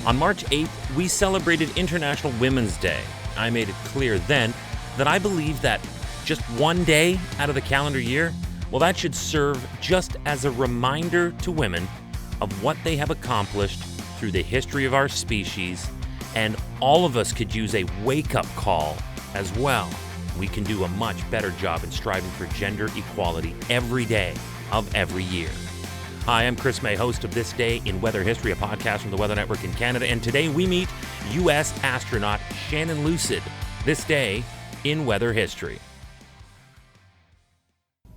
On March 8th, we celebrated International Women's Day. I made it clear then that I believe that just one day out of the calendar year, well, that should serve just as a reminder to women of what they have accomplished through the history of our species, and all of us could use a wake-up call as well. We can do a much better job in striving for gender equality every day of every year. Hi, I'm Chris May, host of This Day in Weather History, a podcast from the Weather Network in Canada, and today we meet U.S. astronaut Shannon Lucid. This Day in Weather History.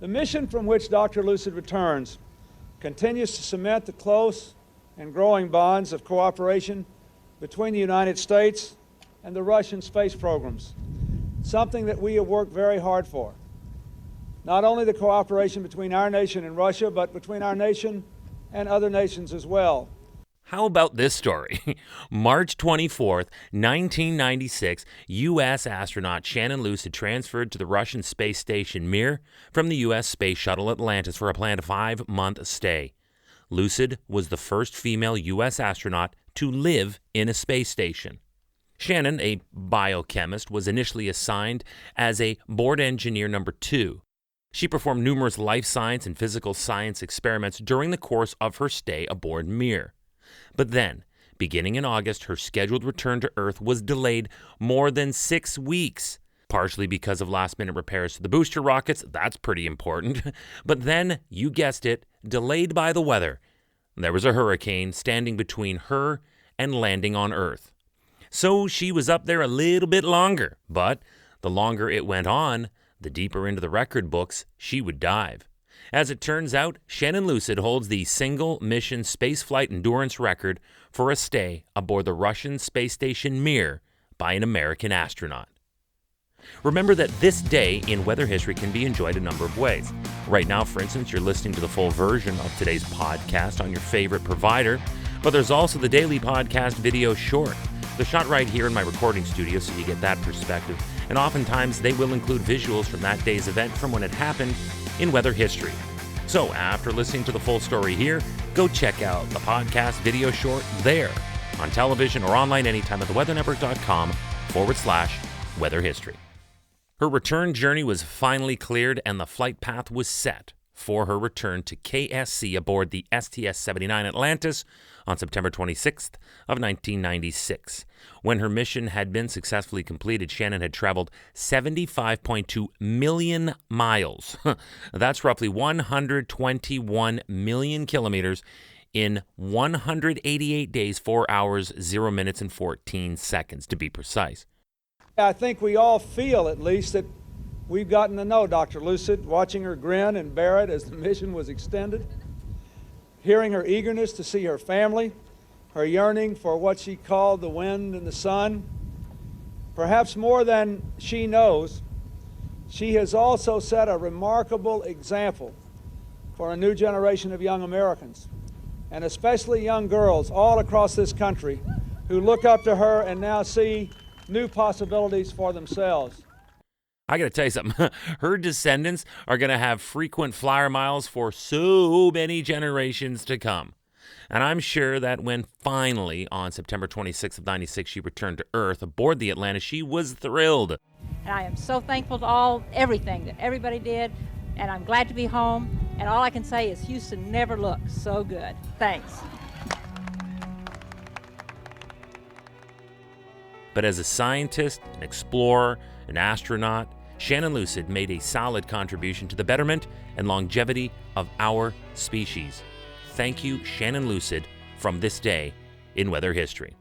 The mission from which Dr. Lucid returns continues to cement the close and growing bonds of cooperation between the United States and the Russian space programs, something that we have worked very hard for. Not only the cooperation between our nation and Russia, but between our nation and other nations as well. How about this story? March 24th, 1996, U.S. astronaut Shannon Lucid transferred to the Russian space station Mir from the U.S. space shuttle Atlantis for a planned 5-month stay. Lucid was the first female U.S. astronaut to live in a space station. Shannon, a biochemist, was initially assigned as a board engineer number 2. She performed numerous life science and physical science experiments during the course of her stay aboard Mir. But then, beginning in August, her scheduled return to Earth was delayed more than 6 weeks, partially because of last-minute repairs to the booster rockets. That's pretty important. But then, you guessed it, delayed by the weather. There was a hurricane standing between her and landing on Earth. So she was up there a little bit longer, but the longer it went on, the deeper into the record books she would dive. As it turns out, Shannon Lucid holds the single-mission spaceflight endurance record for a stay aboard the Russian space station Mir by an American astronaut. Remember that This Day in Weather History can be enjoyed a number of ways. Right now, for instance, you're listening to the full version of today's podcast on your favorite provider, but there's also the daily podcast video short. They're shot right here in my recording studio, so you get that perspective. And oftentimes, they will include visuals from that day's event from when it happened in weather history. So after listening to the full story here, go check out the podcast video short there on television or online anytime at theweathernetwork.com/weather history. Her return journey was finally cleared and the flight path was set for her return to KSC aboard the STS-79 Atlantis on September 26th of 1996. When her mission had been successfully completed, Shannon had traveled 75.2 million miles. That's roughly 121 million kilometers in 188 days, 4 hours, 0 minutes, and 14 seconds, to be precise. I think we all feel, at least, that we've gotten to know Dr. Lucid, watching her grin and bear it as the mission was extended, hearing her eagerness to see her family, her yearning for what she called the wind and the sun. Perhaps more than she knows, she has also set a remarkable example for a new generation of young Americans, and especially young girls all across this country who look up to her and now see new possibilities for themselves. I got to tell you something. Her descendants are going to have frequent flyer miles for so many generations to come. And I'm sure that when finally, on September 26th of 96, she returned to Earth aboard the Atlantis, she was thrilled. And I am so thankful to everything that everybody did, and I'm glad to be home. And all I can say is Houston never looked so good. Thanks. But as a scientist, an explorer, an astronaut, Shannon Lucid made a solid contribution to the betterment and longevity of our species. Thank you, Shannon Lucid, from This Day in Weather History.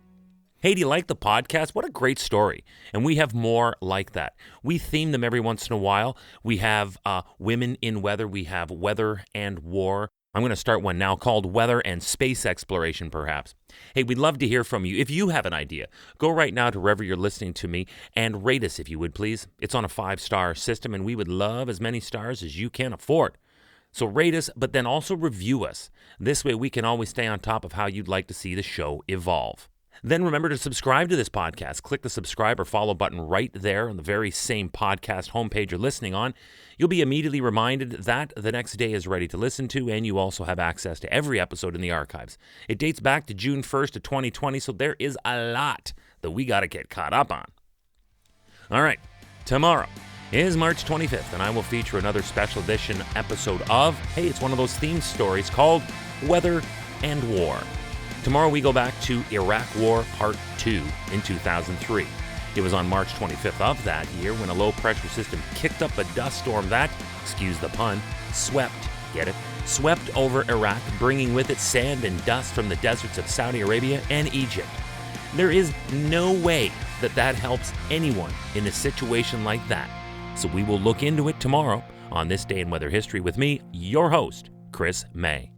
Hey, do you like the podcast? What a great story. And we have more like that. We theme them every once in a while. We have Women in Weather. We have Weather and War. I'm going to start one now called Weather and Space Exploration, perhaps. Hey, we'd love to hear from you. If you have an idea, go right now to wherever you're listening to me and rate us, if you would, please. It's on a 5-star system, and we would love as many stars as you can afford. So rate us, but then also review us. This way we can always stay on top of how you'd like to see the show evolve. Then remember to subscribe to this podcast. Click the subscribe or follow button right there on the very same podcast homepage you're listening on. You'll be immediately reminded that the next day is ready to listen to, and you also have access to every episode in the archives. It dates back to June 1st of 2020, so there is a lot that we got to get caught up on. All right, tomorrow is March 25th, and I will feature another special edition episode of, hey, it's one of those theme stories called Weather and War. Tomorrow we go back to Iraq War Part 2 in 2003. It was on March 25th of that year when a low-pressure system kicked up a dust storm that, excuse the pun, swept over Iraq, bringing with it sand and dust from the deserts of Saudi Arabia and Egypt. There is no way that helps anyone in a situation like that. So we will look into it tomorrow on This Day in Weather History with me, your host, Chris May.